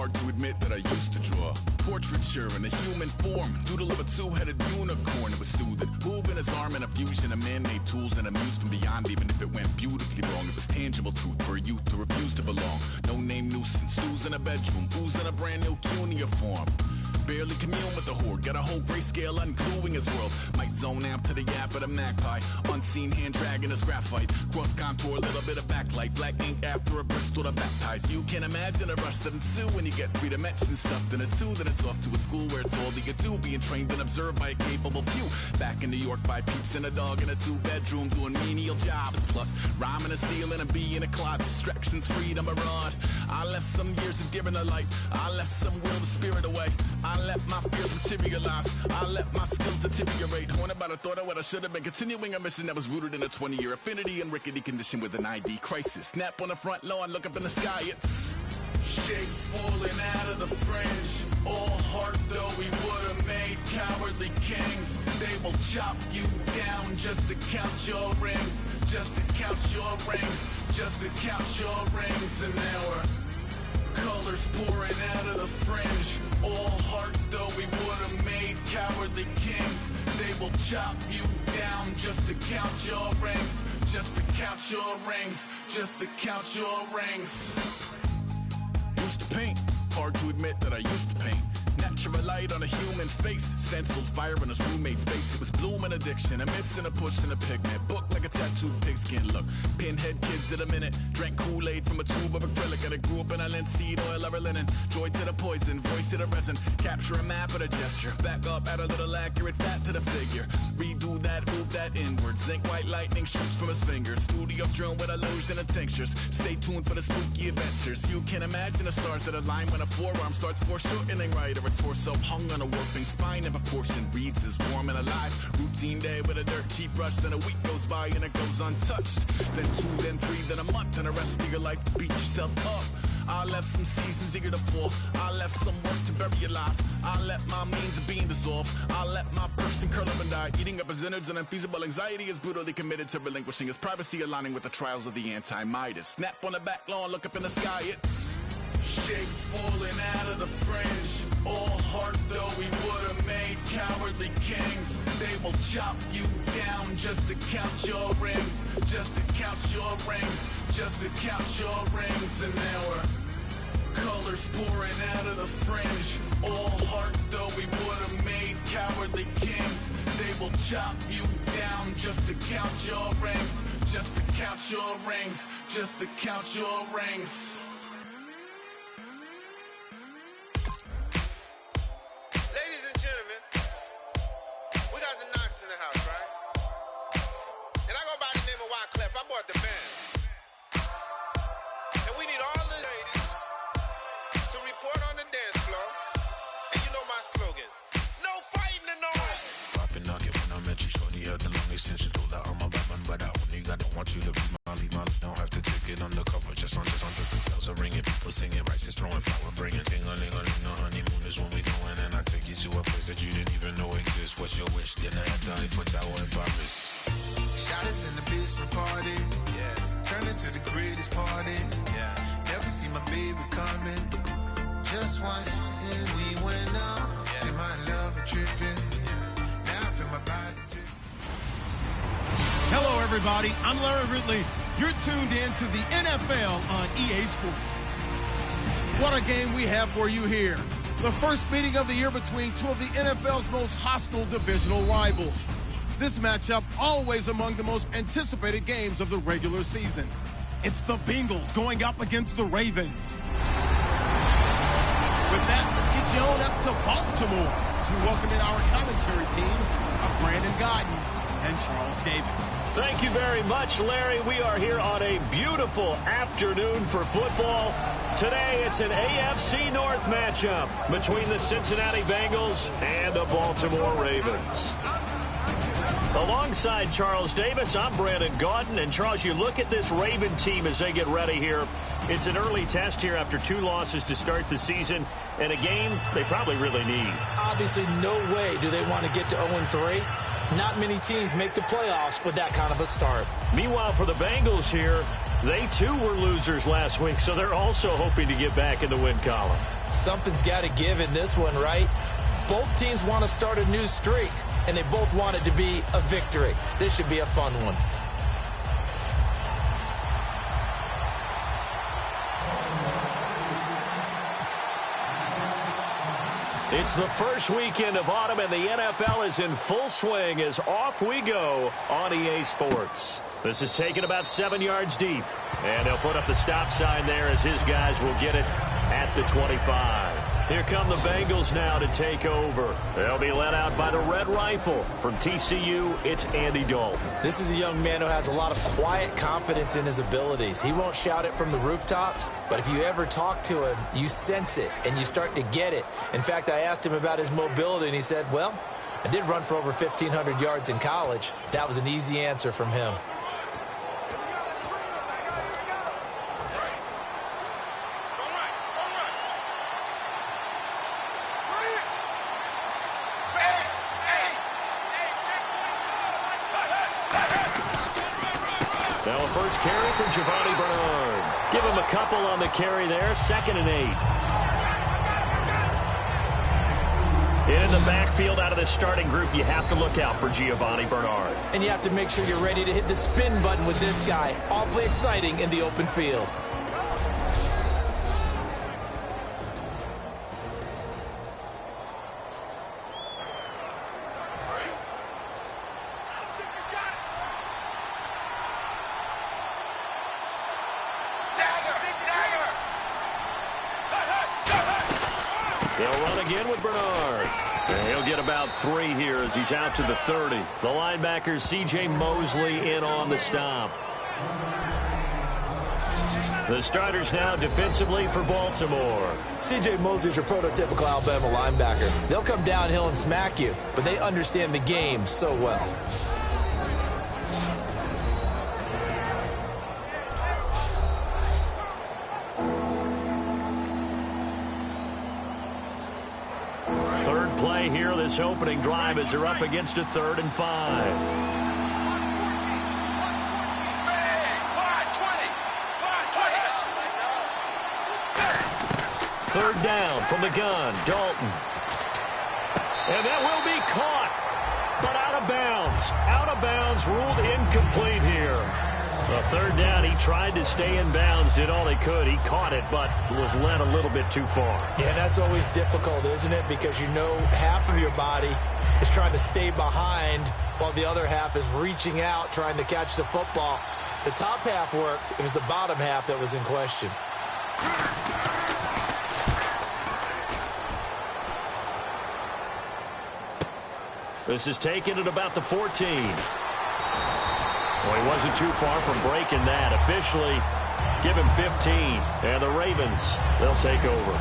hard to admit that I used to draw. Portraiture in a human form, doodle of a two-headed unicorn. It was soothing, moving his arm in a fusion of man-made tools and amused from beyond. Even if it went beautifully wrong, it was tangible truth for a youth who refused to belong. No-name nuisance, who's in a bedroom, who's in a brand new cuneiform. Barely commune with the horde, got a whole grayscale ungluing his world. Might zone amp to the yap of the magpie, unseen hand dragging his graphite. Cross contour, a little bit of backlight, black ink after a Bristol to baptize. You can imagine a rush that ensue when you get 3 dimensions stuffed in a 2. Then it's off to a school where it's all that you do, being trained and observed by a capable few. Back in New York by peeps and a dog in a 2-bedroom doing menial jobs. Plus rhyming and stealing, a bee in a cloud, distractions, freedom, a rod. I left some years of giving a light, I left some will the spirit away. I let my fears materialize, I let my skills deteriorate. Haunted by the thought of what I should have been, continuing a mission that was rooted in a 20-year affinity and rickety condition with an ID crisis. Snap on the front lawn, look up in the sky, it's shapes falling out of the fringe. All heart though we would have made cowardly kings. They will chop you down just to count your rings, just to count your rings, just to count your rings. And now we're colors pouring out of the fringe. All heart though we would have made cowardly kings. They will chop you down just to count your rings, just to count your rings, just to count your rings. Used to paint, hard to admit that I used to paint. Natural light on a human face, stenciled fire in his roommate's face. It was blooming addiction, a miss and a push and a pigment. Book like a tattooed pigskin look. Pinhead kids in a minute, drank Kool-Aid from a tube of acrylic. And I grew up in a linseed oil of linen. Joy to the poison, voice to the resin. Capture a map of a gesture. Back up, add a little accurate fat to the figure. Redo that, move that inward. Zinc white lightning shoots from his fingers. Studio strewn with illusion and tinctures. Stay tuned for the spooky adventures. You can imagine the stars that align when a forearm starts foreshortening right, or a torso hung on a warping spine in proportion. Reads as warm and alive. Routine day with a dirt cheap brush. Then a week goes by and it goes untouched. Then 2, then 3, then a month, and the rest of your life to beat yourself up. I left some seasons eager to fall. I left some work to bury your life. I let my means of being dissolve. I let my person curl up and die, eating up his innards. And unfeasible anxiety is brutally committed to relinquishing his privacy, aligning with the trials of the anti-Midas. Snap on the back lawn, look up in the sky, it's shapes falling out of the fringe. All heart though we would have made cowardly kings. They will chop you down just to count your rings, just to count your rings, just to count your rings. And now we're colors pouring out of the fringe. All heart though we would have made cowardly kings. They will chop you down just to count your rings, just to count your rings, just to count your rings. Ladies and gentlemen, we got the Knox in the house, right? And I go by the name of Wyclef. I brought the band. And we need all the ladies to report on the dance floor. And you know my slogan, no fighting in the hall. Poppin' nugget when I met you, shorty had the long extension. Told her I'm a Batman, but I only got, don't want you to be Molly. Don't have to take it undercover, just on the bells are ringing, people singing, rice is throwing, flower bringing, ting-a-ling-a-ling. The honeymoon is when we going, and I take you to a place that you didn't even know exists. What's your wish? Dinner at the Eiffel Tower in Paris. Shot us in the basement party, yeah. Turn into the greatest party, yeah. Never see my baby coming. Just once, and we went up. Yeah. And my love a tripping. Yeah. Now I feel my body dripping. Hello, everybody. I'm Larry Ridley. You're tuned in to the NFL on EA Sports. What a game we have for you here. The first meeting of the year between two of the NFL's most hostile divisional rivals. This matchup always among the most anticipated games of the regular season. It's the Bengals going up against the Ravens. With that, let's get you on up to Baltimore as we welcome in our commentary team of Brandon Godden and Charles Davis. Thank you very much, Larry. We are here on a beautiful afternoon for football. Today, it's an AFC North matchup between the Cincinnati Bengals and the Baltimore Ravens. Alongside Charles Davis, I'm Brandon Gaudin. And, Charles, you look at this Raven team as they get ready here. It's an early test here after 2 losses to start the season, and a game they probably really need. Obviously, no way do they want to get to 0-3. Not many teams make the playoffs with that kind of a start. Meanwhile, for the Bengals here, they too were losers last week, so they're also hoping to get back in the win column. Something's got to give in this one, right? Both teams want to start a new streak, and they both want it to be a victory. This should be a fun one. It's the first weekend of autumn, and the NFL is in full swing as off we go on EA Sports. This is taken about 7 yards deep, and he'll put up the stop sign there as his guys will get it at the 25. Here come the Bengals now to take over. They'll be led out by the Red Rifle. From TCU, it's Andy Dalton. This is a young man who has a lot of quiet confidence in his abilities. He won't shout it from the rooftops, but if you ever talk to him, you sense it, and you start to get it. In fact, I asked him about his mobility, and he said, well, I did run for over 1,500 yards in college. That was an easy answer from him. Now a first carry for Giovanni Bernard. Give him a couple on the carry there. 2nd and 8. In the backfield out of this starting group, you have to look out for Giovanni Bernard. And you have to make sure you're ready to hit the spin button with this guy. Awfully exciting in the open field. They'll run again with Bernard. And he'll get about 3 here as he's out to the 30. The linebacker, C.J. Mosley, in on the stop. The starters now defensively for Baltimore. C.J. Mosley's your prototypical Alabama linebacker. They'll come downhill and smack you, but they understand the game so well. Play here this opening drive as they're up against a 3rd and 5. Third down from the gun, Dalton. And that will be caught, but out of bounds. Out of bounds, ruled incomplete here. A 3rd down, he tried to stay in bounds, did all he could. He caught it, but was led a little bit too far. Yeah, that's always difficult, isn't it? Because you know half of your body is trying to stay behind while the other half is reaching out, trying to catch the football. The top half worked. It was the bottom half that was in question. This is taken at about the 14. Well, he wasn't too far from breaking that. Officially, give him 15. And the Ravens, they'll take over.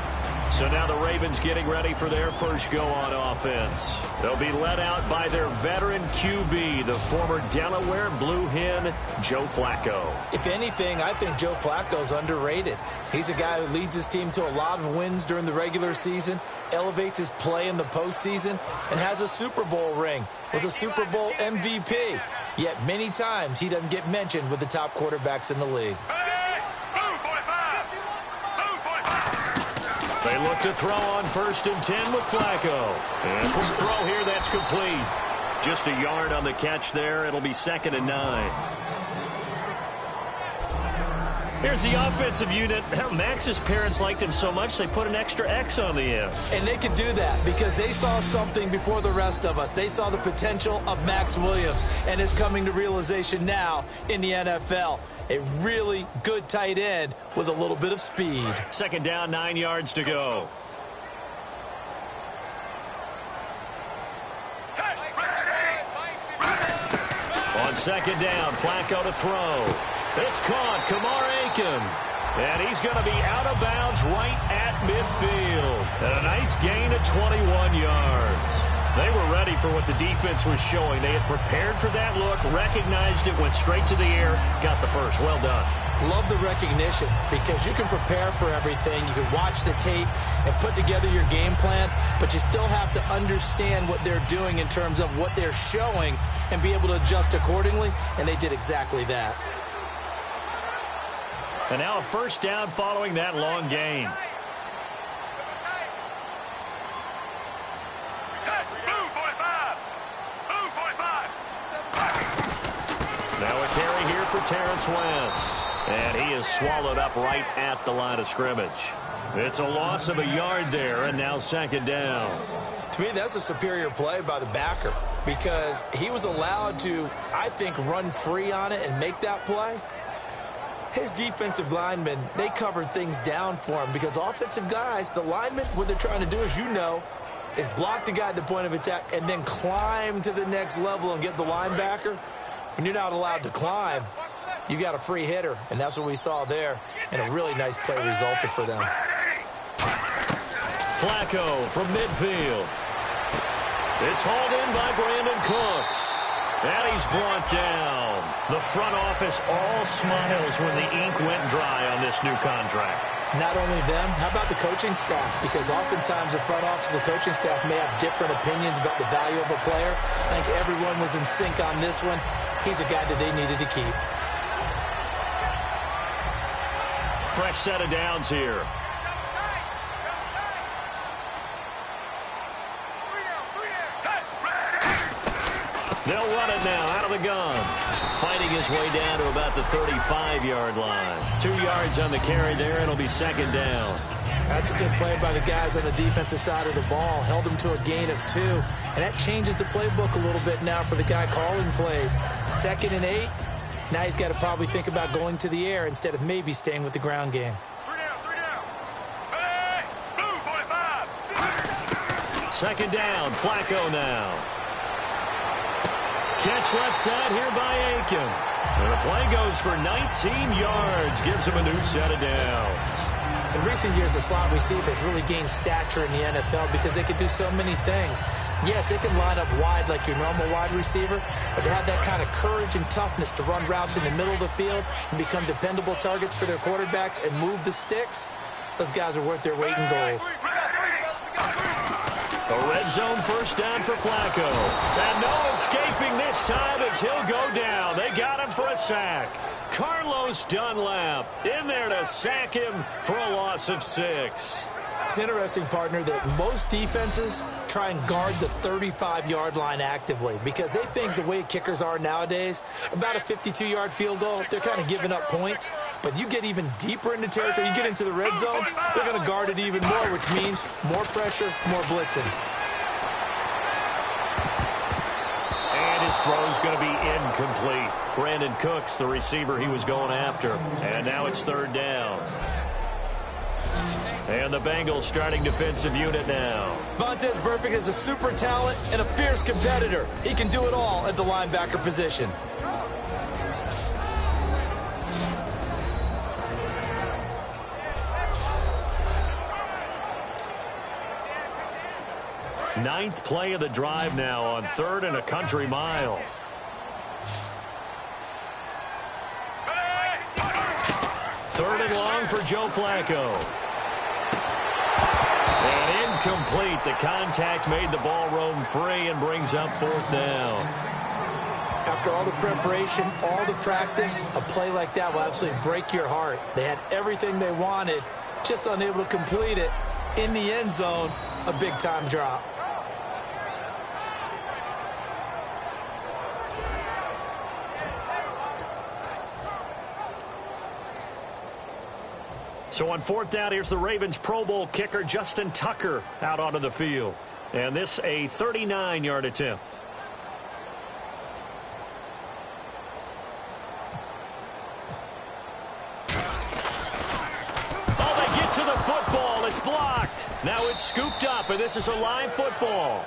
So now the Ravens getting ready for their first go on offense. They'll be led out by their veteran QB, the former Delaware Blue Hen, Joe Flacco. If anything, I think Joe Flacco's underrated. He's a guy who leads his team to a lot of wins during the regular season, elevates his play in the postseason, and has a Super Bowl ring, was a Super Bowl MVP. Yet many times he doesn't get mentioned with the top quarterbacks in the league. They look to throw on 1st and 10 with Flacco. And from throw here, that's complete. Just a yard on the catch there. It'll be 2nd and 9. Here's the offensive unit. Max's parents liked him so much they put an extra X on the end. And they could do that because they saw something before the rest of us. They saw the potential of Max Williams, and it's coming to realization now in the NFL. A really good tight end with a little bit of speed. 2nd down, 9 yards to go. On 2nd down, Flacco to throw. It's caught, Kamar Aiken. And he's going to be out of bounds right at midfield. And a nice gain of 21 yards. They were ready for what the defense was showing. They had prepared for that look, recognized it, went straight to the air, got the first. Well done. Love the recognition because you can prepare for everything. You can watch the tape and put together your game plan, but you still have to understand what they're doing in terms of what they're showing and be able to adjust accordingly, and they did exactly that. And now a 1st down following that long gain. Terrence West. And he is swallowed up right at the line of scrimmage. It's a loss of a yard there, and now second down. To me, that's a superior play by the backer because he was allowed to, I think, run free on it and make that play. His defensive linemen, they covered things down for him because offensive guys, the linemen, what they're trying to do, as you know, is block the guy at the point of attack and then climb to the next level and get the linebacker. When you're not allowed to climb, you got a free hitter, and that's what we saw there, and a really nice play resulted for them. Flacco from midfield. It's hauled in by Brandon Cooks. And he's brought down. The front office all smiles when the ink went dry on this new contract. Not only them, how about the coaching staff? Because oftentimes the front office and the coaching staff may have different opinions about the value of a player. I think everyone was in sync on this one. He's a guy that they needed to keep. Fresh set of downs here. They'll run it now out of the gun. Fighting his way down to about the 35-yard line. 2 yards on the carry there, and it'll be second down. That's a good play by the guys on the defensive side of the ball. Held them to a gain of 2. And that changes the playbook a little bit now for the guy calling plays. 2nd and 8. Now he's got to probably think about going to the air instead of maybe staying with the ground game. 3 down. Hey, blue 45. Second down, Flacco now. Catch left side here by Aiken. And the play goes for 19 yards. Gives him a new set of downs. In recent years, the slot receivers really gained stature in the NFL because they could do so many things. Yes, they can line up wide like your normal wide receiver, but to have that kind of courage and toughness to run routes in the middle of the field and become dependable targets for their quarterbacks and move the sticks, those guys are worth their weight in gold. A red zone first down for Flacco. And no escaping this time as he'll go down. They got him for a sack. Carlos Dunlap in there to sack him for a loss of 6. It's interesting, partner, that most defenses try and guard the 35-yard line actively because they think the way kickers are nowadays, about a 52-yard field goal, they're kind of giving up points. But you get even deeper into territory, you get into the red zone, they're going to guard it even more, which means more pressure, more blitzing. And his throw's going to be incomplete. Brandon Cooks, the receiver he was going after. And now it's third down. And the Bengals starting defensive unit now. Vontaze Burfict is a super talent and a fierce competitor. He can do it all at the linebacker position. Ninth play of the drive now on 3rd and a country mile. Third and long for Joe Flacco. And incomplete. The contact made the ball roam free and brings up 4th down. After all the preparation, all the practice, a play like that will absolutely break your heart. They had everything they wanted, just unable to complete it. In the end zone, a big-time drop. So on 4th down, here's the Ravens Pro Bowl kicker Justin Tucker out onto the field. And this a 39-yard attempt. Oh, they get to the football. It's blocked. Now it's scooped up, and this is a live football.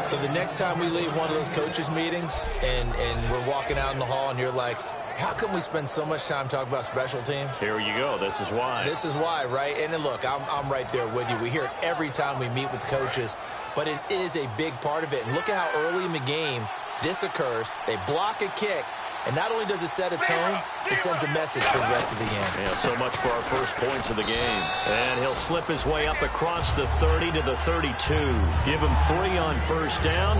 So the next time we leave one of those coaches' meetings and we're walking out in the hall and you're like, how come we spend so much time talking about special teams? Here you go. This is why. This is why, right? And then look, I'm right there with you. We hear it every time we meet with coaches, but it is a big part of it. And look at how early in the game this occurs. They block a kick, and not only does it set a tone, it sends a message for the rest of the game. Yeah, so much for our first points of the game. And he'll slip his way up across the 30 to the 32. Give him 3 on first down.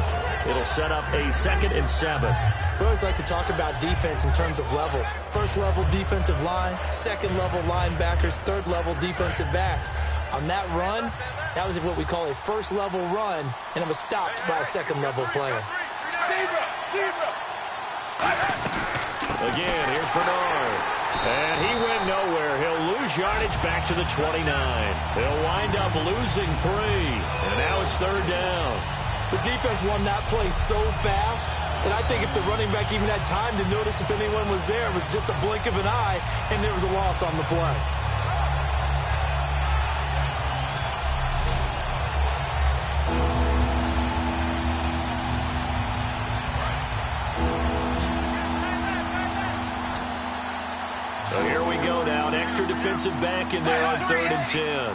It'll set up a 2nd and 7. We always like to talk about defense in terms of levels. First level defensive line, second level linebackers, third level defensive backs. On that run, that was what we call a first level run, and it was stopped by a second level player. Again, here's Bernard. And he went nowhere. He'll lose yardage back to the 29. He'll wind up losing 3. And now it's 3rd down. The defense won that play so fast that I think if the running back even had time to notice if anyone was there, it was just a blink of an eye, and there was a loss on the play. So here we go now. An extra defensive back in there on 3rd and 10.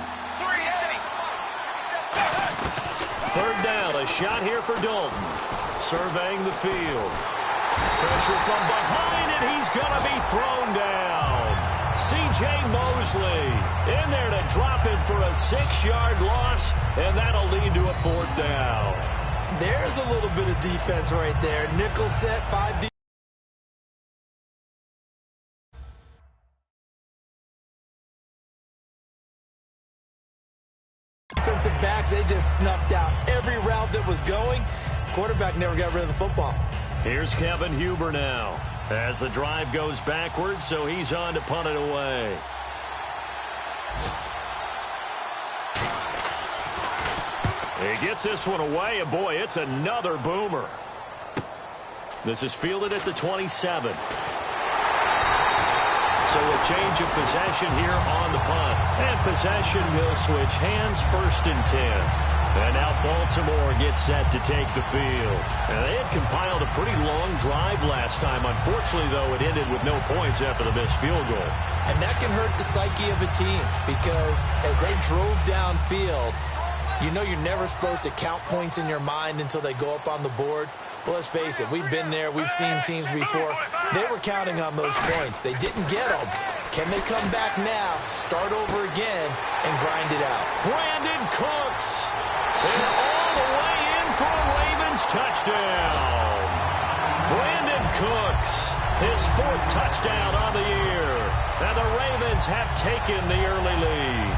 3rd down, a shot here for Dalton. Surveying the field. Pressure from behind, and he's going to be thrown down. C.J. Mosley in there to drop it for a 6-yard loss, and that'll lead to a 4th down. There's a little bit of defense right there. Nickel set, 5 defensive backs, they just snuffed out every route that was going. Quarterback never got rid of the football. Here's Kevin Huber now as the drive goes backwards, so he's on to punt it away. He gets this one away, and boy, it's another boomer. This is fielded at the 27. So a change of possession here on the punt. And possession will switch hands, 1st and 10. And now Baltimore gets set to take the field. And they had compiled a pretty long drive last time. Unfortunately, though, it ended with no points after the missed field goal. And that can hurt the psyche of a team because as they drove downfield, you know you're never supposed to count points in your mind until they go up on the board. Well, let's face it, we've been there. We've seen teams before. They were counting on those points. They didn't get them. Can they come back now, start over again, and grind it out? Brandon Cooks. And all the way in for a Ravens touchdown. Brandon Cooks, his 4th touchdown on the year. And the Ravens have taken the early lead.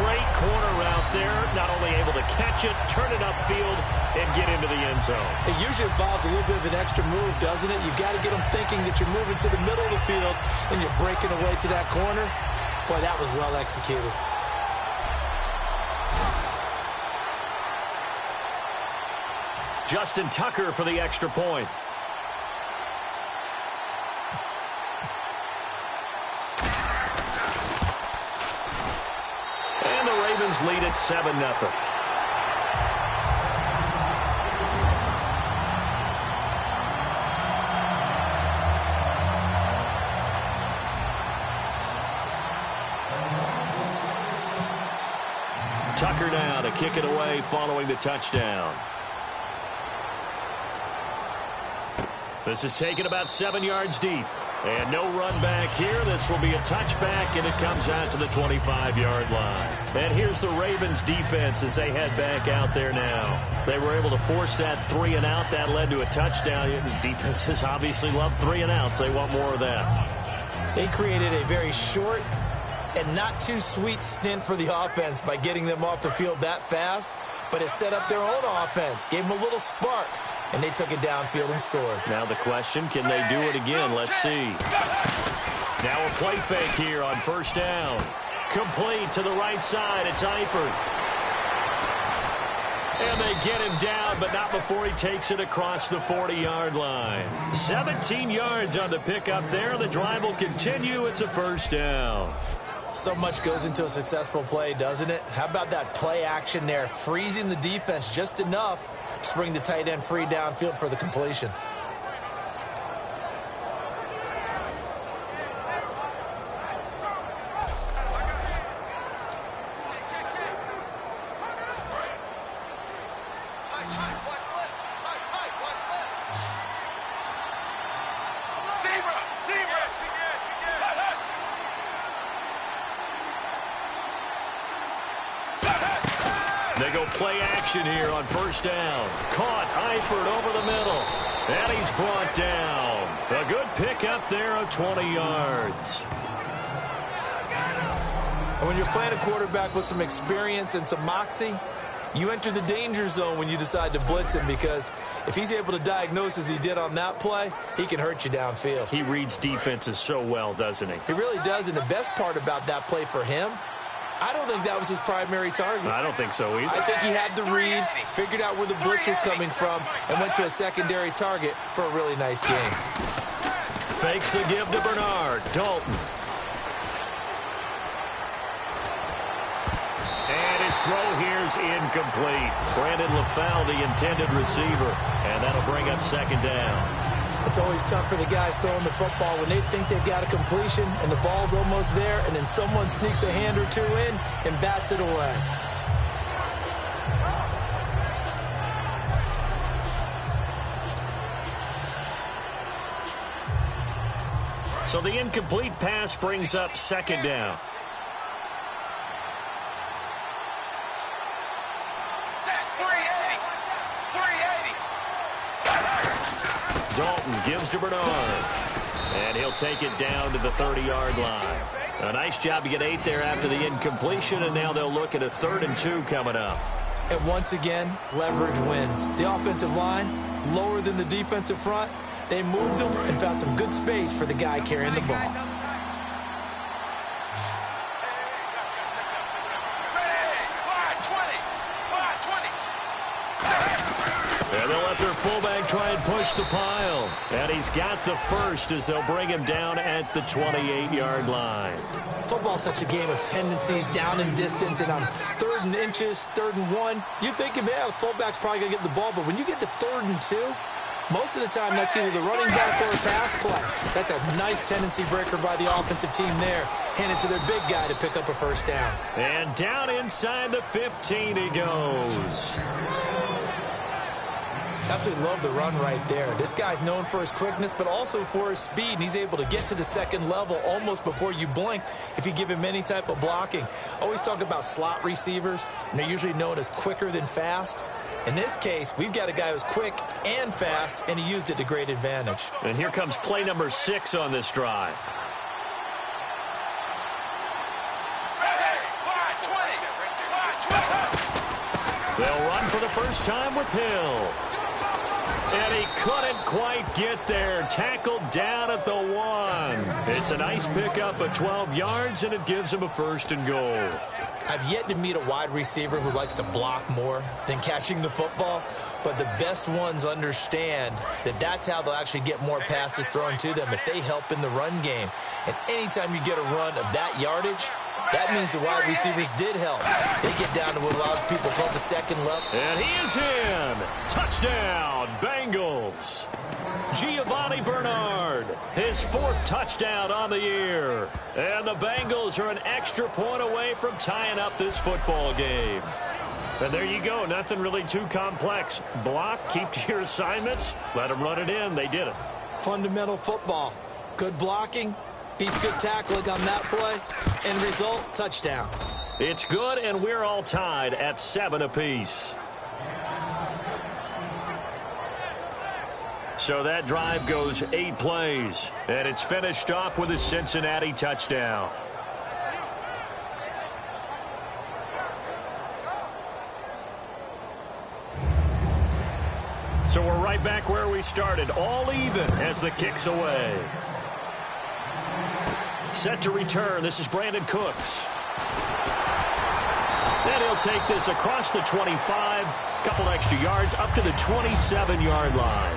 Great corner route there, not only able to catch it, turn it upfield, and get into the end zone. It usually involves a little bit of an extra move, doesn't it? You've got to get them thinking that you're moving to the middle of the field, and you're breaking away to that corner. Boy, that was well executed. Justin Tucker for the extra point. And the Ravens lead at 7-0. Tucker now to kick it away following the touchdown. This is taken about 7 yards deep. And no run back here. This will be a touchback, and it comes out to the 25-yard line. And here's the Ravens defense as they head back out there now. They were able to force that 3 and out. That led to a touchdown. Defenses obviously love 3 and outs. They want more of that. They created a very short and not too sweet stint for the offense by getting them off the field that fast, but it set up their own offense, gave them a little spark, and they took it downfield and scored. Now the question, can they do it again? Let's see. Now a play fake here on 1st down. Complete to the right side. It's Eifert. And they get him down, but not before he takes it across the 40-yard line. 17 yards on the pickup there. The drive will continue. It's a 1st down. So much goes into a successful play, doesn't it? How about that play action there, freezing the defense just enough to bring the tight end free downfield for the completion. They go play action here on 1st down. Caught Eifert over the middle. And he's brought down. A good pickup there of 20 yards. And when you're playing a quarterback with some experience and some moxie, you enter the danger zone when you decide to blitz him, because if he's able to diagnose as he did on that play, he can hurt you downfield. He reads defenses so well, doesn't he? He really does, and the best part about that play for him, I don't think that was his primary target. I don't think so either. I think he had the read, figured out where the blitz was coming from, and went to a secondary target for a really nice game. Fakes the give to Bernard. Dalton. And his throw here's incomplete. Brandon LaFell, the intended receiver. And that'll bring up second down. It's always tough for the guys throwing the football when they think they've got a completion and the ball's almost there, and then someone sneaks a hand or two in and bats it away. So the incomplete pass brings up second down. Dalton gives to Bernard. And he'll take it down to the 30-yard line. A nice job to get 8 there after the incompletion, and now they'll look at a 3rd and 2 coming up. And once again, leverage wins. The offensive line, lower than the defensive front. They moved them and found some good space for the guy carrying the ball. And they'll let their fullback try and push the pile. And he's got the first as they'll bring him down at the 28-yard line. Football's such a game of tendencies, down in distance, and on 3rd and inches, 3rd and 1, you think, yeah, the fullback's probably going to get the ball, but when you get to 3rd and 2, most of the time that's either the running back or a pass play. So that's a nice tendency breaker by the offensive team there. Hand it to their big guy to pick up a first down. And down inside the 15 he goes. Absolutely love the run right there. This guy's known for his quickness, but also for his speed. And he's able to get to the second level almost before you blink if you give him any type of blocking. Always talk about slot receivers, and they're usually known as quicker than fast. In this case, we've got a guy who's quick and fast, and he used it to great advantage. And here comes play number 6 on this drive. They'll run for the first time with Hill. And he couldn't quite get there. Tackled down at the 1. It's a nice pickup of 12 yards, and it gives him a 1st and goal. I've yet to meet a wide receiver who likes to block more than catching the football, but the best ones understand that that's how they'll actually get more passes thrown to them if they help in the run game. And anytime you get a run of that yardage, that means the wide receivers did help. They get down to what a lot of people call the second level. And he is in. Touchdown, Bengals. Giovanni Bernard, his 4th touchdown on the year. And the Bengals are an extra point away from tying up this football game. And there you go. Nothing really too complex. Block, keep to your assignments, let them run it in. They did it. Fundamental football. Good blocking. Beats good tackling on that play. End result, touchdown. It's good, and we're all tied at 7 apiece. So that drive goes 8 plays, and it's finished off with a Cincinnati touchdown. So we're right back where we started, all even as the kick's away. Set to return. This is Brandon Cooks. Then he'll take this across the 25, couple extra yards up to the 27-yard line.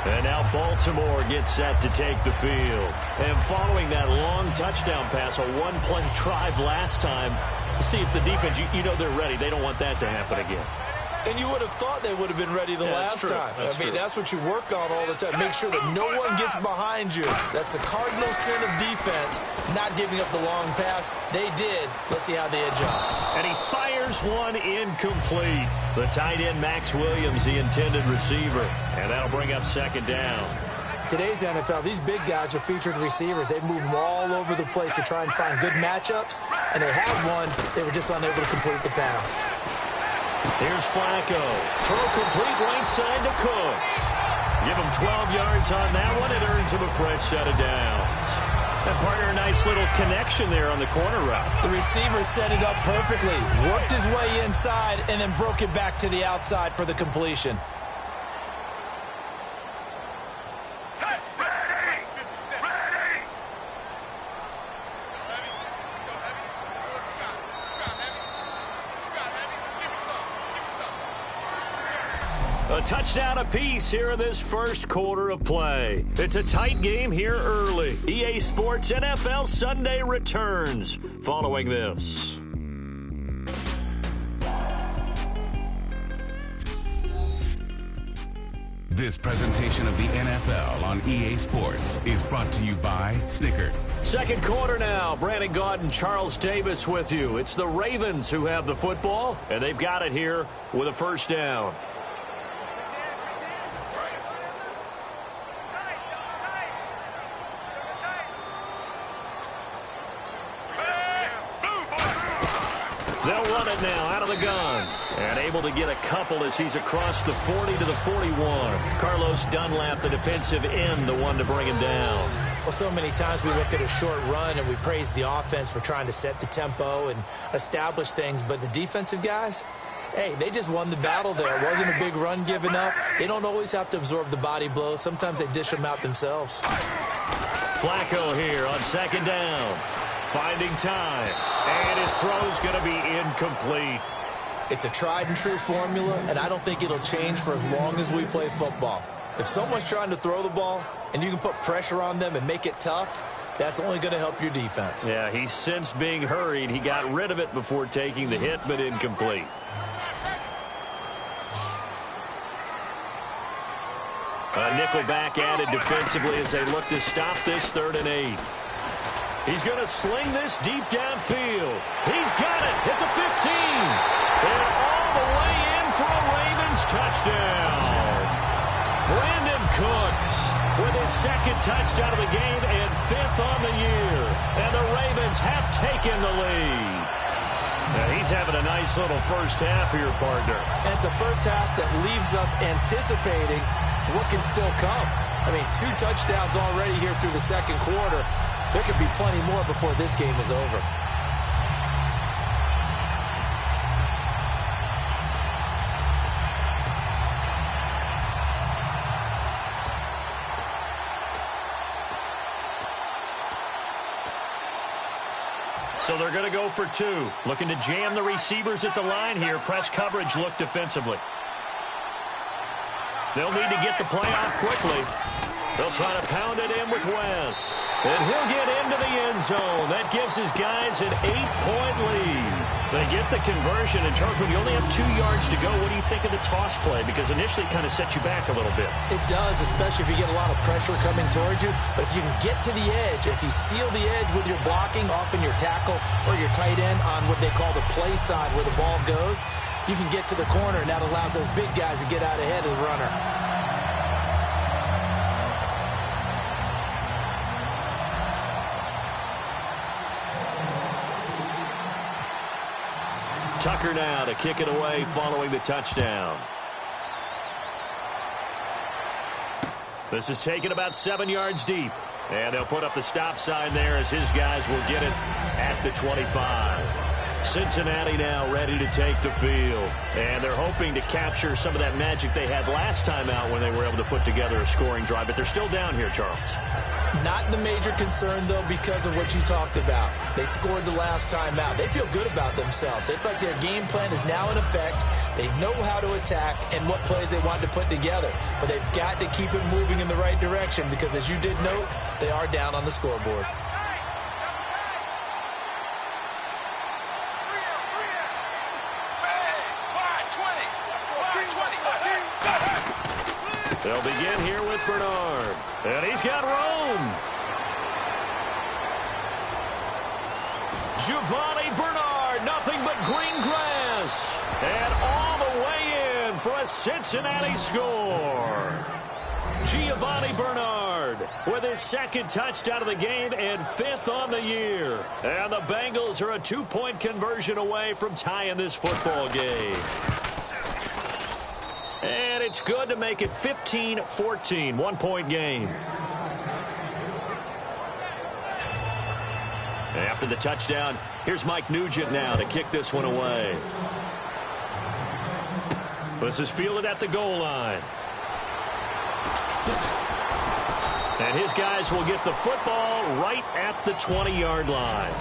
And now Baltimore gets set to take the field. And following that long touchdown pass, a one-play drive last time, see if the defense, you know they're ready. They don't want that to happen again. And you would have thought they would have been ready the last time. I mean, that's what you work on all the time. Make sure that no one gets behind you. That's the cardinal sin of defense, not giving up the long pass. They did. Let's see how they adjust. And he fires one incomplete. The tight end, Max Williams, the intended receiver. And that'll bring up second down. Today's NFL, these big guys are featured receivers. They move them all over the place to try and find good matchups. And they had one. They were just unable to complete the pass. Here's Flacco. Throw complete right side to Cooks. Give him 12 yards on that one. It earns him a fresh set of downs. And partner, nice little connection there on the corner route. The receiver set it up perfectly, worked his way inside, and then broke it back to the outside for the completion. A touchdown apiece here in this first quarter of play. It's a tight game here early. EA Sports NFL Sunday returns following this. This presentation of the NFL on EA Sports is brought to you by Snickers. Second quarter now. Brandon Gaudin and Charles Davis with you. It's the Ravens who have the football, and they've got it here with a first down. They'll run it now out of the gun. And able to get a couple as he's across the 40 to the 41. Carlos Dunlap, the defensive end, the one to bring him down. Well, so many times we look at a short run and we praise the offense for trying to set the tempo and establish things. But the defensive guys, hey, they just won the battle there. It wasn't a big run given up. They don't always have to absorb the body blows. Sometimes they dish them out themselves. Flacco here on second down. Finding time. And his throw's going to be incomplete. It's a tried-and-true formula, and I don't think it'll change for as long as we play football. If someone's trying to throw the ball and you can put pressure on them and make it tough, that's only going to help your defense. Yeah, he sensed being hurried. He got rid of it before taking the hit, but incomplete. A nickelback added defensively as they look to stop this 3rd and 8. He's going to sling this deep downfield. He's got it at the 15. And all the way in for a Ravens touchdown. Brandon Cooks with his second touchdown of the game and 5th on the year. And the Ravens have taken the lead. Now he's having a nice little first half here, partner. And it's a first half that leaves us anticipating what can still come. I mean, 2 touchdowns already here through the second quarter. There could be plenty more before this game is over. So they're going to go for 2. Looking to jam the receivers at the line here. Press coverage look defensively. They'll need to get the play off quickly. They'll try to pound it in with West. And he'll get into the end zone. That gives his guys an 8-point lead. They get the conversion. And, Charles, when you only have 2 yards to go, what do you think of the toss play? Because initially it kind of sets you back a little bit. It does, especially if you get a lot of pressure coming towards you. But if you can get to the edge, if you seal the edge with your blocking, often your tackle or your tight end on what they call the play side where the ball goes, you can get to the corner, and that allows those big guys to get out ahead of the runner. Tucker now to kick it away following the touchdown. This is taken about 7 yards deep. And they'll put up the stop sign there as his guys will get it at the 25. Cincinnati now ready to take the field. And they're hoping to capture some of that magic they had last time out when they were able to put together a scoring drive. But they're still down here, Charles. Not the major concern, though, because of what you talked about. They scored the last time out. They feel good about themselves. They feel like their game plan is now in effect. They know how to attack and what plays they want to put together. But they've got to keep it moving in the right direction because, as you did note, they are down on the scoreboard. They'll begin here with Bernard. And he's got Rome. Giovanni Bernard, nothing but green grass. And all the way in for a Cincinnati score. Giovanni Bernard with his second touchdown of the game and 5th on the year. And the Bengals are a 2-point conversion away from tying this football game. And it's good to make it 15-14, 1-point game. After the touchdown, here's Mike Nugent now to kick this one away. This is fielded at the goal line. And his guys will get the football right at the 20-yard line.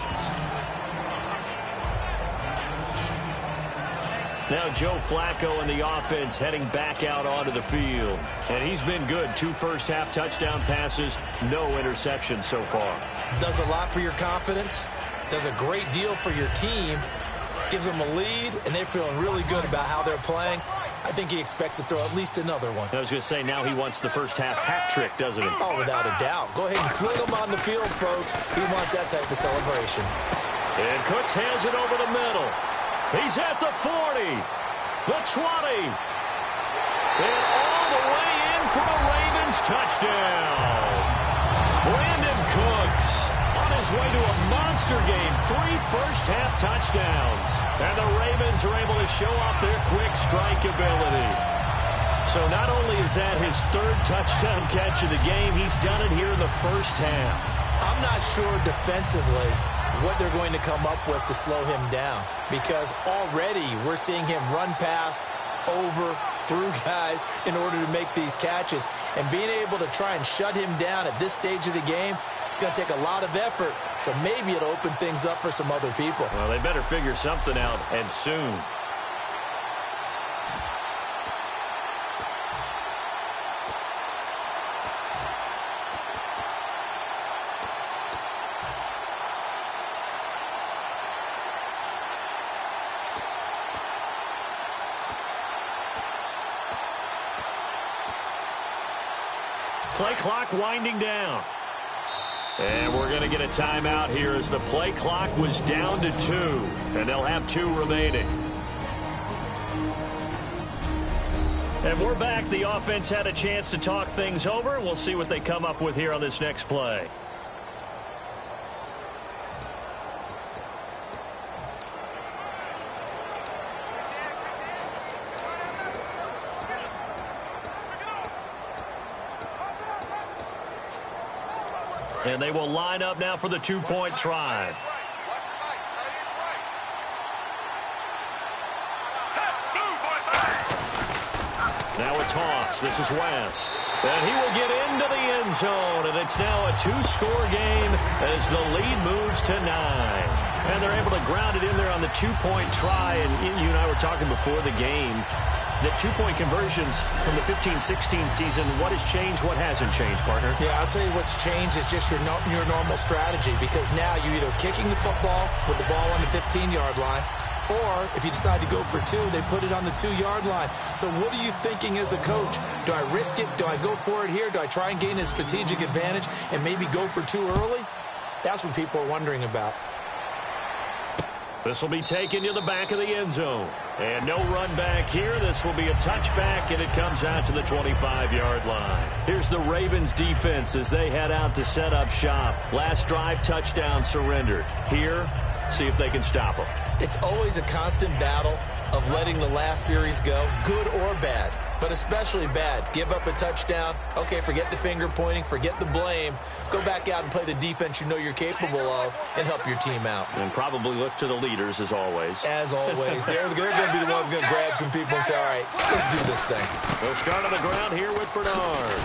Now Joe Flacco and the offense heading back out onto the field. And he's been good. 2 first-half touchdown passes, no interceptions so far. Does a lot for your confidence. Does a great deal for your team. Gives them a lead, and they're feeling really good about how they're playing. I think he expects to throw at least another one. I was going to say, now he wants the first-half hat trick, doesn't he? Oh, without a doubt. Go ahead and fling him on the field, folks. He wants that type of celebration. And Cooks hands it over the middle. He's at the 40, the 20, and all the way in for the Ravens touchdown. Brandon Cooks on his way to a monster game, 3 first-half touchdowns. And the Ravens are able to show off their quick strike ability. So not only is that his 3rd touchdown catch of the game, he's done it here in the first half. I'm not sure defensively what they're going to come up with to slow him down, because already we're seeing him run past, over, through guys in order to make these catches. And being able to try and shut him down at this stage of the game, it's going to take a lot of effort. So maybe it'll open things up for some other people. Well, they better figure something out, and soon. Play clock winding down. And we're going to get a timeout here as the play clock was down to 2. And they'll have 2 remaining. And we're back. The offense had a chance to talk things over. We'll see what they come up with here on this next play. And they will line up now for the 2-point try. Now a toss. This is West. And he will get into the end zone. And it's now a 2-score game as the lead moves to 9. And they're able to ground it in there on the 2-point try. And you and I were talking before the game. The 2-point conversions from the 15-16 season, what has changed, what hasn't changed, partner? Yeah, I'll tell you what's changed is just your normal strategy, because now you're either kicking the football with the ball on the 15-yard line, or if you decide to go for 2, they put it on the 2-yard line. So what are you thinking as a coach? Do I risk it? Do I go for it here? Do I try and gain a strategic advantage and maybe go for 2 early? That's what people are wondering about. This will be taken to the back of the end zone. And no run back here. This will be a touchback, and it comes out to the 25-yard line. Here's the Ravens defense as they head out to set up shop. Last drive, touchdown surrendered. Here, see if they can stop them. It's always a constant battle of letting the last series go, good or bad, but especially bad. Give up a touchdown. Okay, forget the finger pointing, forget the blame. Go back out and play the defense you know you're capable of and help your team out. And probably look to the leaders as always. As always. They're going to be the ones going to grab some people and say, all right, let's do this thing. They'll start on the ground here with Bernard.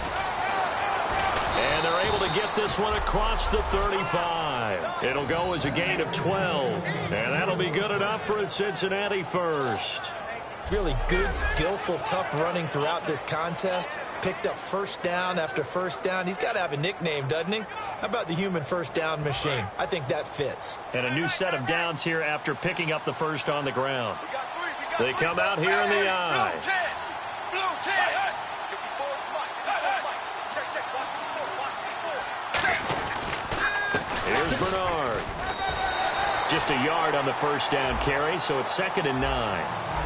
And they're able to get this one across the 35. It'll go as a gain of 12. And that'll be good enough for a Cincinnati first. Really good, skillful, tough running throughout this contest. Picked up first down after first down. He's got to have a nickname, doesn't he? How about the human first down machine? I think that fits. And a new set of downs here after picking up the first on the ground. They come out here in the eye. Here's Bernard. Just a yard on the first down carry, so it's 2nd and 9.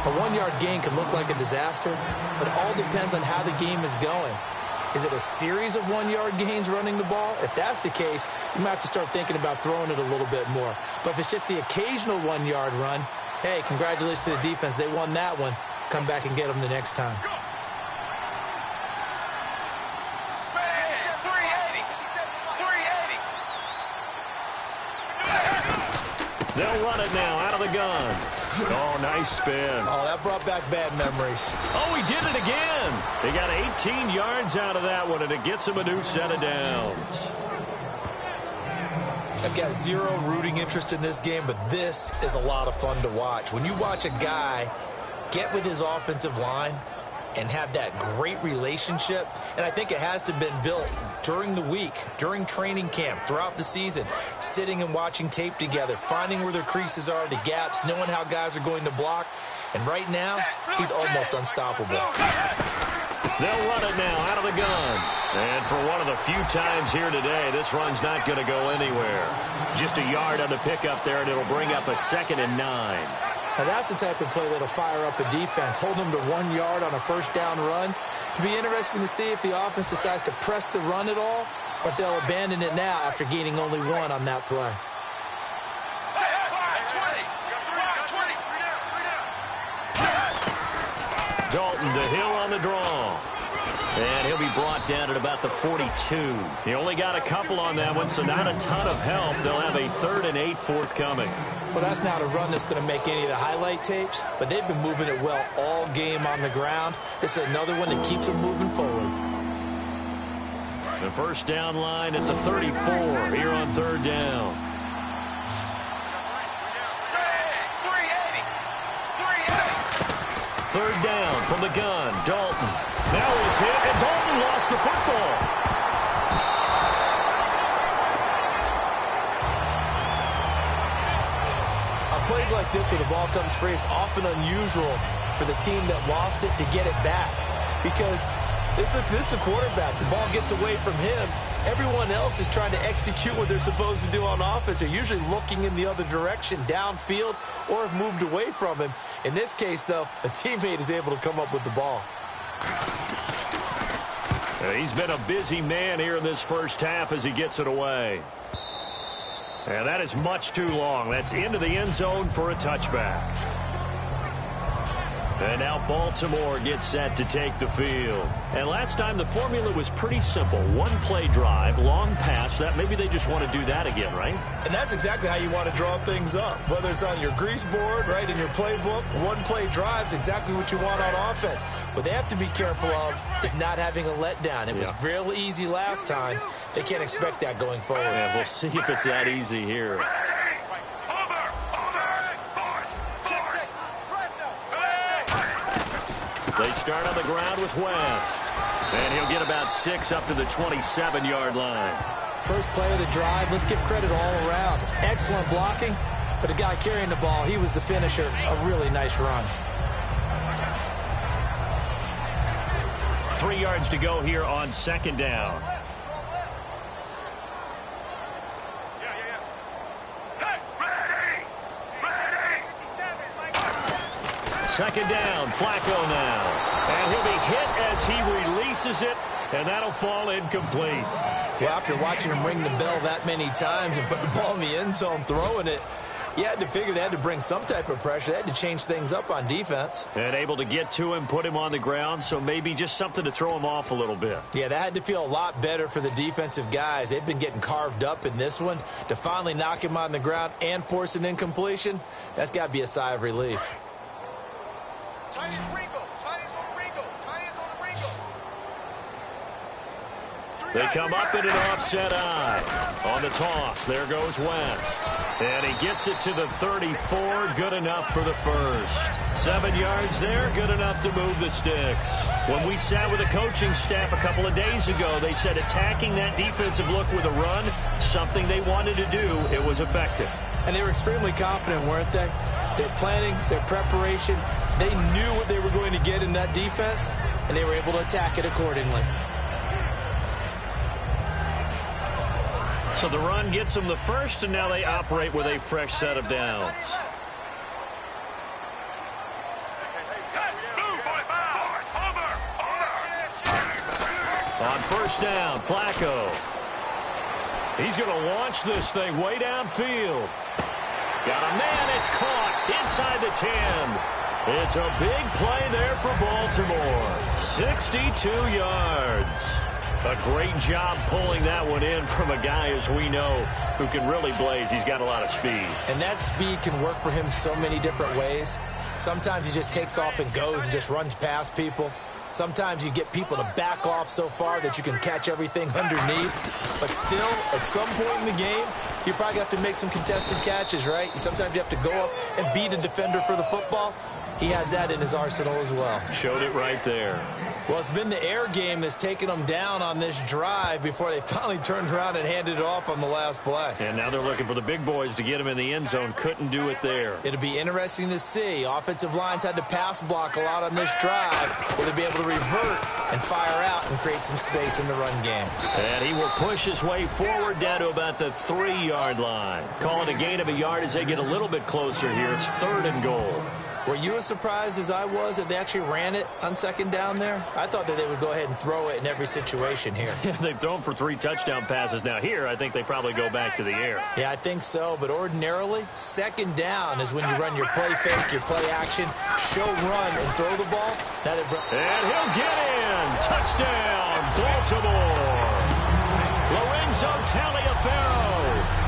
A 1-yard gain can look like a disaster, but it all depends on how the game is going. Is it a series of 1-yard gains running the ball? If that's the case, you might have to start thinking about throwing it a little bit more. But if it's just the occasional 1-yard run, hey, congratulations to the defense. They won that one. Come back and get them the next time. They'll run it now out of the gun. Oh, nice spin. Oh, that brought back bad memories. Oh, he did it again. He got 18 yards out of that one, and it gets him a new set of downs. I've got zero rooting interest in this game, but this is a lot of fun to watch. When you watch a guy get with his offensive line and have that great relationship, and I think it has to have been built during the week, during training camp, throughout the season, sitting and watching tape together, finding where their creases are, the gaps, knowing how guys are going to block. And right now, he's almost unstoppable. They'll run it now out of the gun. And for one of the few times here today, this run's not going to go anywhere. Just a yard on the pickup there, and it'll bring up a 2nd and 9. Now, that's the type of play that'll fire up a defense. Hold them to 1 yard on a first down run. It'll be interesting to see if the offense decides to press the run at all, or if they'll abandon it now after gaining only 1 on that play. Dalton to Hill on the draw. And he'll be brought down at about the 42. He only got a couple on that one, so not a ton of help. They'll have a 3rd and 8 forthcoming. Well, that's not a run that's going to make any of the highlight tapes, but they've been moving it well all game on the ground. This is another one that keeps them moving forward. The first down line at the 34 here on 3rd down. Third down from the gun. Dalton. Now he's hit, and Dalton lost the football. On plays like this where the ball comes free, it's often unusual for the team that lost it to get it back. Because this is the quarterback. The ball gets away from him. Everyone else is trying to execute what they're supposed to do on offense. They're usually looking in the other direction, downfield, or have moved away from him. In this case, though, a teammate is able to come up with the ball. He's been a busy man here in this first half as he gets it away. And that is much too long. That's into the end zone for a touchback. And now Baltimore gets set to take the field. And last time the formula was pretty simple. 1-play drive, long pass. That maybe they just want to do that again, right? And that's exactly how you want to draw things up. Whether it's on your grease board, right, in your playbook, 1-play drive's exactly what you want on offense. What they have to be careful of is not having a letdown. It was real easy last time. They can't expect that going forward. Yeah, we'll see if it's that easy here. They start on the ground with West. And he'll get about 6 up to the 27-yard line. First play of the drive, let's give credit all around. Excellent blocking, but the guy carrying the ball, he was the finisher. A really nice run. 3 yards to go here on 2nd down. Second down, Flacco now. And he'll be hit as he releases it, and that'll fall incomplete. Well, after watching him ring the bell that many times and put the ball in the end zone throwing it, you had to figure they had to bring some type of pressure. They had to change things up on defense. And able to get to him, put him on the ground, so maybe just something to throw him off a little bit. Yeah, that had to feel a lot better for the defensive guys. They've been getting carved up in this one. To finally knock him on the ground and force an incompletion, that's got to be a sigh of relief. They come up in an offset eye. On the toss, there goes West. And he gets it to the 34, good enough for the first. 7 yards there, good enough to move the sticks. When we sat with the coaching staff a couple of days ago, they said attacking that defensive look with a run, something they wanted to do, it was effective. And they were extremely confident, weren't they? Their planning, their preparation, they knew what they were going to get in that defense, and they were able to attack it accordingly. So the run gets them the first, and now they operate with a fresh set of downs. On first down, Flacco. He's going to launch this thing way downfield. Got a man, it's caught inside the 10. It's a big play there for Baltimore. 62 yards. A great job pulling that one in from a guy, as we know, who can really blaze. He's got a lot of speed. And that speed can work for him so many different ways. Sometimes he just takes off and goes and just runs past people. Sometimes you get people to back off so far that you can catch everything underneath. But still, at some point in the game, you probably have to make some contested catches, right? Sometimes you have to go up and beat a defender for the football. He has that in his arsenal as well. Showed it right there. Well, it's been the air game that's taken them down on this drive before they finally turned around and handed it off on the last play. And now they're looking for the big boys to get him in the end zone. Couldn't do it there. It'll be interesting to see. Offensive lines had to pass block a lot on this drive. Will they be able to revert and fire out and create some space in the run game? And he will push his way forward down to about the 3-yard line. Calling a gain of a yard as they get a little bit closer here. It's 3rd and goal. Were you as surprised as I was that they actually ran it on 2nd down there? I thought that they would go ahead and throw it in every situation here. Yeah, they've thrown for 3 touchdown passes. Now here, I think they probably go back to the air. Yeah, I think so. But ordinarily, 2nd down is when you run your play fake, your play action, show run, and throw the ball. Now and he'll get in. Touchdown, Baltimore. Lorenzo Taliaferro,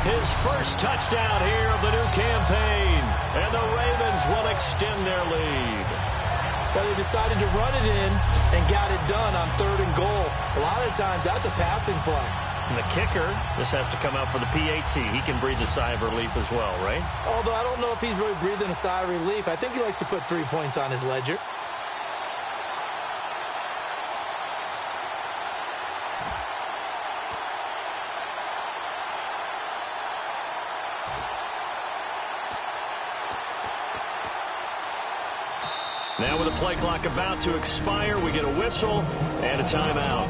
his first touchdown here of the new campaign. And the Ravens will extend their lead. But they decided to run it in and got it done on 3rd and goal. A lot of times, that's a passing play. And the kicker, this has to come out for the PAT. He can breathe a sigh of relief as well, right? Although I don't know if he's really breathing a sigh of relief. I think he likes to put 3 points on his ledger. Now with the play clock about to expire, we get a whistle and a timeout.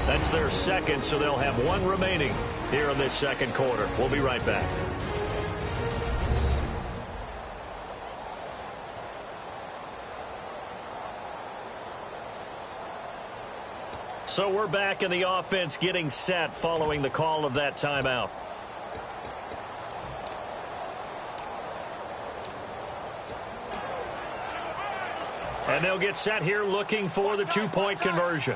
That's their 2nd, so they'll have 1 remaining here in this 2nd quarter. We'll be right back. So we're back in the offense getting set following the call of that timeout. And they'll get set here looking for the 2-point conversion.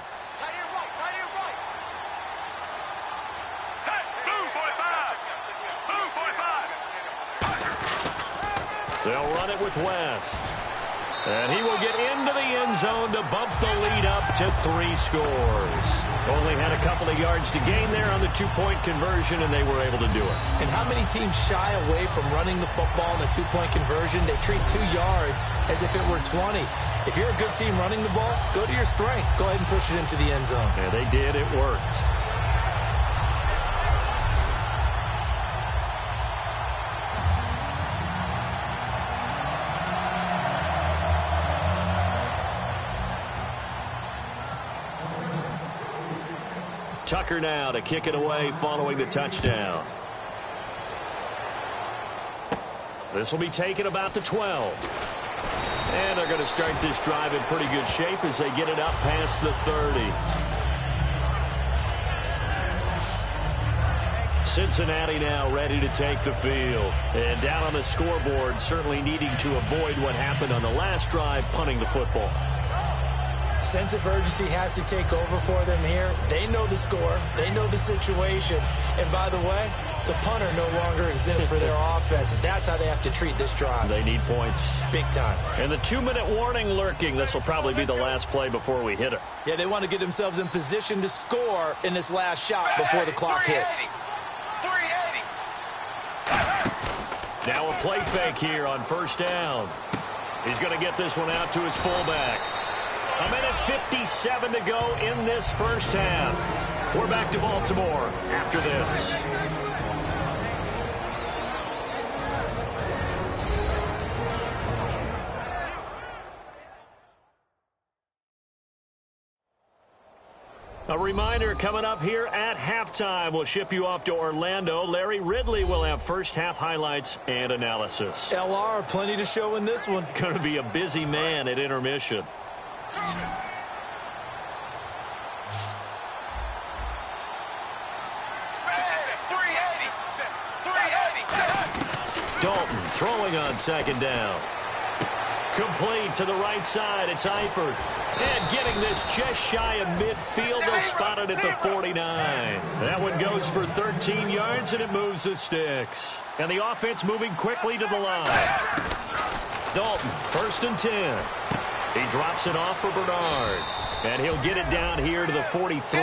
They'll run it with West. And he will get into the end zone to bump the lead up to 3 scores. Only had a couple of yards to gain there on the 2-point conversion, and they were able to do it. And how many teams shy away from running the football in the 2-point conversion? They treat 2 yards as if it were 20. If you're a good team running the ball, go to your strength. Go ahead and push it into the end zone. Yeah, they did. It worked. Tucker now to kick it away following the touchdown. This will be taken about the 12. And they're going to start this drive in pretty good shape as they get it up past the 30. Cincinnati now ready to take the field. And down on the scoreboard, certainly needing to avoid what happened on the last drive, punting the football. Sense of urgency has to take over for them here. They know the score. They know the situation. And by the way, the punter no longer exists for their offense. And that's how they have to treat this drive. They need points. Big time. And the 2-minute warning lurking. This will probably be the last play before we hit it. Yeah, they want to get themselves in position to score in this last shot before the clock hits. 380. Now a play fake here on 1st down. He's going to get this one out to his fullback. A minute 57 to go in this 1st half. We're back to Baltimore after this. A reminder coming up here at halftime. We'll ship you off to Orlando. Larry Ridley will have 1st half highlights and analysis. LR, plenty to show in this one. Going to be a busy man at intermission. Dalton throwing on 2nd down. Complete to the right side. It's Eifert. And getting this just shy of midfield. They'll spot it at the 49. That one goes for 13 yards, and it moves the sticks. And the offense moving quickly to the line. Dalton, 1st and 10. He drops it off for Bernard. And he'll get it down here to the 43.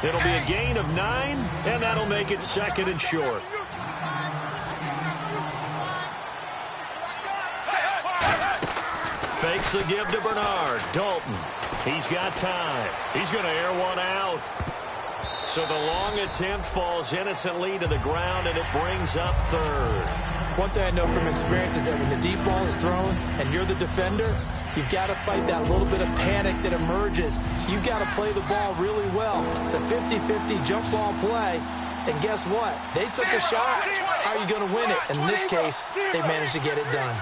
It'll be a gain of 9, and that'll make it 2nd and short. Fakes the give to Bernard. Dalton. He's got time. He's going to air one out. So the long attempt falls innocently to the ground, and it brings up 3rd. One thing I know from experience is that when the deep ball is thrown and you're the defender, you've got to fight that little bit of panic that emerges. You've got to play the ball really well. It's a 50-50 jump ball play. And guess what? They took a shot. How are you going to win it? And in this case, they managed to get it done.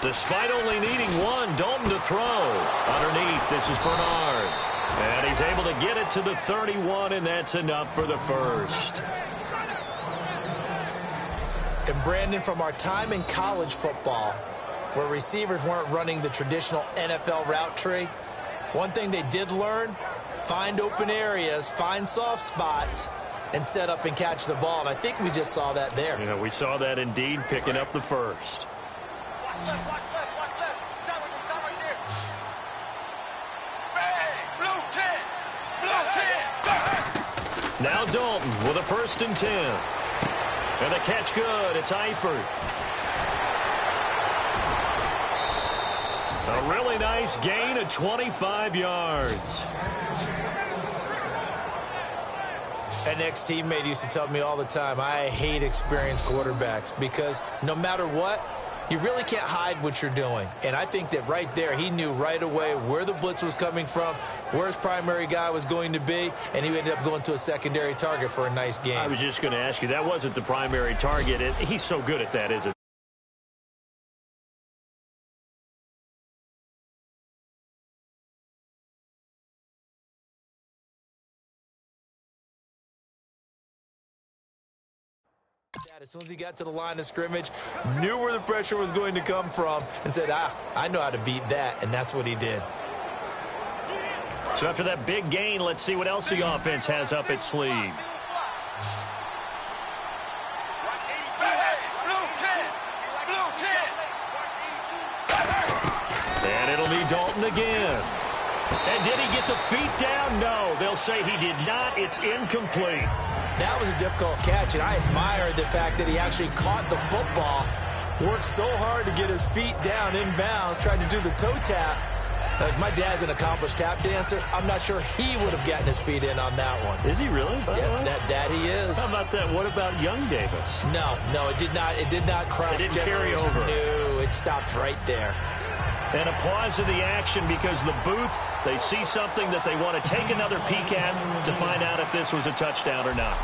Despite only needing 1, Dalton to throw. Underneath, this is Bernard. And he's able to get it to the 31, and that's enough for the 1st. And Brandon, from our time in college football, where receivers weren't running the traditional NFL route tree, one thing they did learn, find open areas, find soft spots, and set up and catch the ball. And I think we just saw that there. Yeah, we saw that indeed, picking up the 1st. Watch left. Stop right there. Bang! Blue 10. Now Dalton with a 1st and 10. And the catch good. It's Eifert. A really nice gain of 25 yards. An ex-teammate used to tell me all the time, I hate experienced quarterbacks because no matter what, you really can't hide what you're doing. And I think that right there, he knew right away where the blitz was coming from, where his primary guy was going to be, and he ended up going to a secondary target for a nice game. I was just going to ask you, that wasn't the primary target. He's so good at that, isn't he? As soon as he got to the line of scrimmage, knew where the pressure was going to come from, and said, I know how to beat that, and that's what he did. So after that big gain, let's see what else the offense has up its sleeve. And it'll be Dalton again. And did he get the feet down? No, they'll say he did not. It's incomplete. That was a difficult catch, and I admire the fact that he actually caught the football, worked so hard to get his feet down inbounds, tried to do the toe tap. My dad's an accomplished tap dancer. I'm not sure he would have gotten his feet in on that one. Is he really? Yeah, that he is. How about that? What about young Davis? No, it did not. It did not cross. It didn't carry over. No, it stopped right there. And a pause in the action because the booth, they see something that they want to take another peek at to find out if this was a touchdown or not.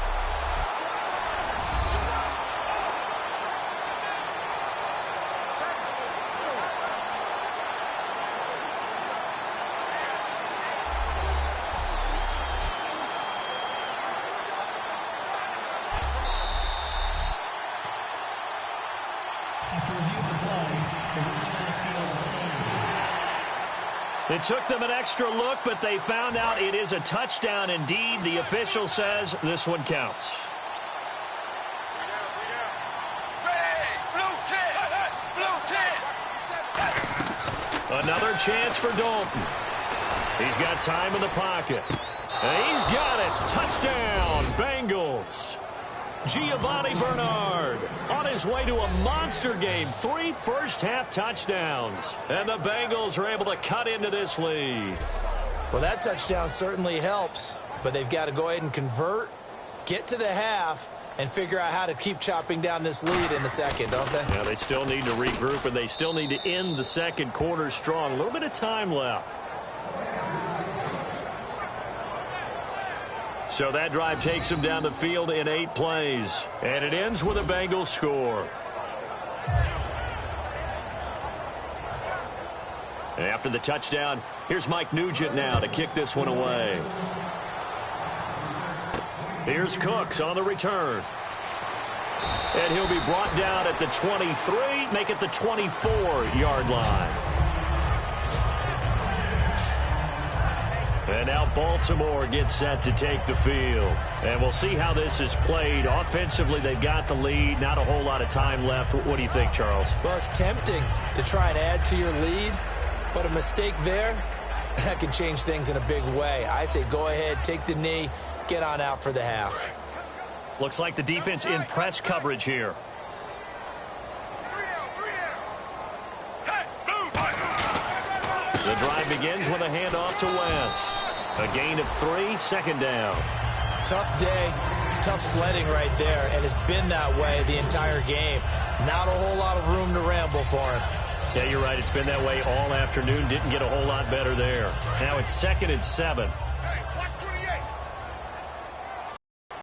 It took them an extra look, but they found out it is a touchdown indeed. The official says this one counts. Another chance for Dalton. He's got time in the pocket. And he's got it. Touchdown, Bengals. Giovanni Bernard on his way to a monster game. 3 first-half touchdowns. And the Bengals are able to cut into this lead. Well, that touchdown certainly helps, but they've got to go ahead and convert, get to the half, and figure out how to keep chopping down this lead in the second, don't they? Yeah, they still need to regroup, and they still need to end the second quarter strong. A little bit of time left. So that drive takes them down the field in 8 plays. And it ends with a Bengals score. And after the touchdown, here's Mike Nugent now to kick this one away. Here's Cooks on the return. And he'll be brought down at the 23, make it the 24-yard line. And now Baltimore gets set to take the field. And we'll see how this is played. Offensively, they've got the lead. Not a whole lot of time left. What do you think, Charles? Well, it's tempting to try and add to your lead, but a mistake there, that can change things in a big way. I say go ahead, take the knee, get on out for the half. Looks like the defense in press coverage here. The drive begins with a handoff to West. A gain of 3, second down. Tough day, tough sledding right there, and it's been that way the entire game. Not a whole lot of room to ramble for him. Yeah, you're right. It's been that way all afternoon. Didn't get a whole lot better there. Now it's 2nd and 7.